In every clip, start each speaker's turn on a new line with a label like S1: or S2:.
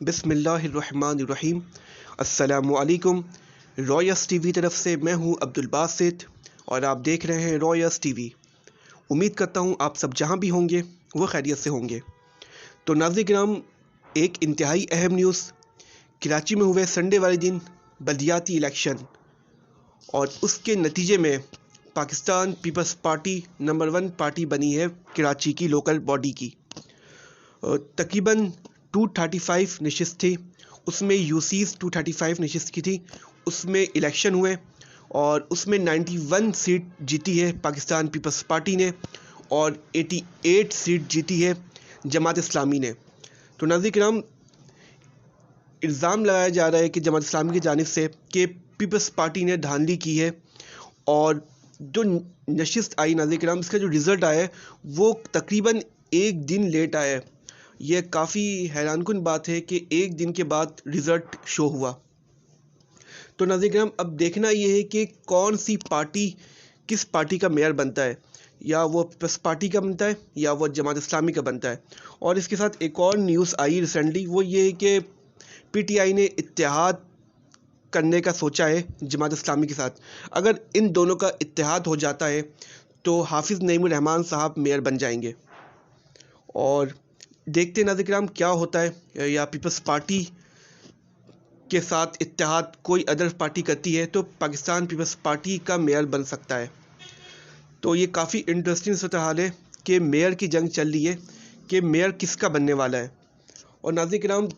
S1: बिस्मिल्लाहिर्रहमानिर्रहीम। अस्सलामु अलैकुम। रॉयस टीवी तरफ से मैं हूं अब्दुल बासित और आप देख रहे हैं रॉयस टीवी। उम्मीद करता हूं आप सब जहां भी होंगे वो खैरियत से होंगे। तो नाज़रीन किराम, एक इंतहाई अहम न्यूज़, कराची में हुए संडे वाले दिन बल्दियाती इलेक्शन और उसके नतीजे में Pakistan Peoples Party number 1 party बनी है कराची की लोकल बॉडी की। तकरीबन 235 नशिस्त थी, उसमें यूसीज 235 नशिस्त की थी, उसमें इलेक्शन हुए और उसमें 91 सीट जीती है पाकिस्तान पीपल्स पार्टी ने और 88 सीट जीती है जमात इस्लामी ने। तो नाज़रीन किराम, इल्ज़ाम लगाया जा रहा है कि जमात इस्लामी की जानिब से कि पीपल्स पार्टी ने धांधली की है और जो नशिस्त आई नाज़रीन किराम, इसका जो रिज़ल्ट आया है वो तकरीबन एक दिन लेट आया है। यह काफ़ी हैरानकुन बात है कि एक दिन के बाद रिज़ल्ट शो हुआ। तो नाज़रीन किराम, अब देखना ये है कि कौन सी पार्टी किस पार्टी का मेयर बनता है, या वो पीपल्स पार्टी का बनता है या वो जमात इस्लामी का बनता है। और इसके साथ एक और न्यूज़ आई रिसेंटली, वो ये है कि पीटीआई ने इत्तेहाद करने का सोचा है जमात इस्लामी के साथ। अगर इन दोनों का इत्तेहाद हो जाता है तो हाफिज़ नईमुर रहमान साहब मेयर बन जाएंगे। और देखते हैं नाज़रीन किराम क्या होता है, या पीपल्स पार्टी के साथ इत्तेहाद कोई अदर पार्टी करती है तो पाकिस्तान पीपल्स पार्टी का मेयर बन सकता है। तो ये काफ़ी इंटरेस्टिंग सूरत हाल है कि मेयर की जंग चल रही है कि मेयर किसका बनने वाला है। और नाज़रीन किराम,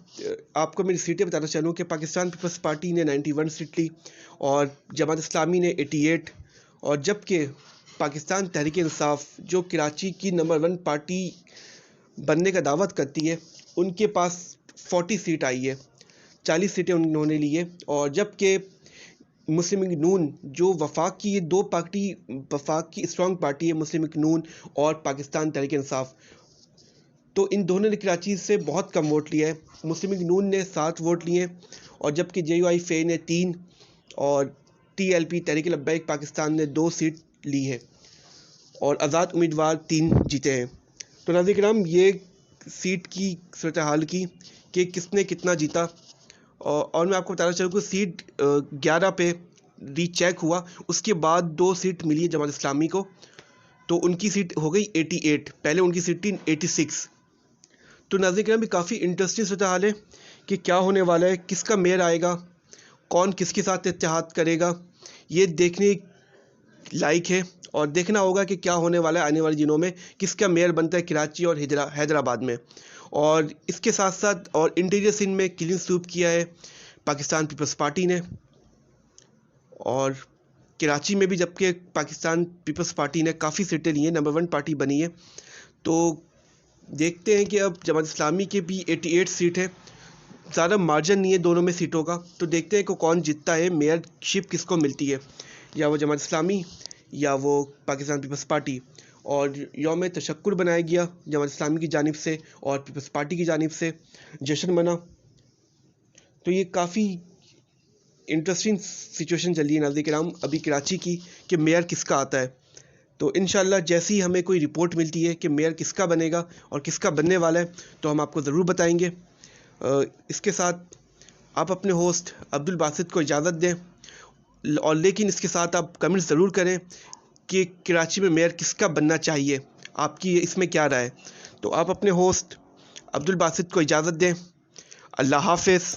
S1: आपको मेरी सीटें बताना चाहूँ कि पाकिस्तान पीपल्स पार्टी ने 91 सीट ली और जमात इस्लामी ने 88, और जबकि पाकिस्तान तहरीक इंसाफ जो कराची की नंबर 1 पार्टी बनने का दावत करती है, उनके पास 40 सीट आई है, 40 सीटें उन्होंने ली है। और जबकि मुस्लिम लीग नून जो वफाक की, ये दो पार्टी वफाक की स्ट्रॉन्ग पार्टी है, मुस्लिम लीग नून और पाकिस्तान तहरीक इंसाफ, तो इन दोनों ने कराची से बहुत कम वोट लिया है। मुस्लिम लीग नून ने 7 वोट लिए और जबकि JUI ने 3 और TLP तहरीक लब्बैक पाकिस्तान ने 2 सीट ली है और आज़ाद उम्मीदवार 3 जीते हैं। तो नाज़रीन किराम, ये सीट की सूरत हाल की कि किसने कितना जीता। और मैं आपको बताना चाहूँ कि सीट 11 पे रीचेक हुआ, उसके बाद 2 सीट मिली है जमात इस्लामी को, तो उनकी सीट हो गई 88, पहले उनकी सीट थी 86। तो नाज़रीन किराम, भी काफ़ी इंटरेस्टिंग सूरत हाल है कि क्या होने वाला है, किसका मेयर आएगा, कौन किसके साथ इत्तेहाद करेगा, ये देखने लायक है। और देखना होगा कि क्या होने वाला है आने वाले दिनों में, किसका मेयर बनता है कराची और हैदराबाद में। और इसके साथ साथ और इंटीरियर सिंध में क्लीन स्वीप किया है पाकिस्तान पीपल्स पार्टी ने, और कराची में भी जबकि पाकिस्तान पीपल्स पार्टी ने काफ़ी सीटें ली हैं, नंबर 1 पार्टी बनी है। तो देखते हैं कि अब जमात इस्लामी के भी 88 सीट है, ज़्यादा मार्जिन नहीं है दोनों में सीटों का। तो देखते हैं कि कौन जीतता है, मेयरशिप किसको मिलती है, या वो जमात इस्लामी या वो पाकिस्तान पीपल्स पार्टी। और यौम तशक्कुर बनाया गया जमात इस्लामी की जानिब से और पीपल्स पार्टी की जानिब से, जश्न मना। तो ये काफ़ी इंटरेस्टिंग सिचुएशन चल रही है नाज़रीन किराम अभी कराची की कि मेयर किसका आता है। तो इंशाल्लाह जैसे ही हमें कोई रिपोर्ट मिलती है कि मेयर किसका बनेगा और किसका बनने वाला है तो हम आपको ज़रूर बताएंगे। इसके साथ आप अपने होस्ट अब्दुल बासित को इजाज़त दें, और लेकिन इसके साथ आप कमेंट ज़रूर करें कि कराची में मेयर किसका बनना चाहिए, आपकी इसमें क्या राय है। तो आप अपने होस्ट अब्दुल बासित को इजाज़त दें। अल्लाह हाफ़िज़।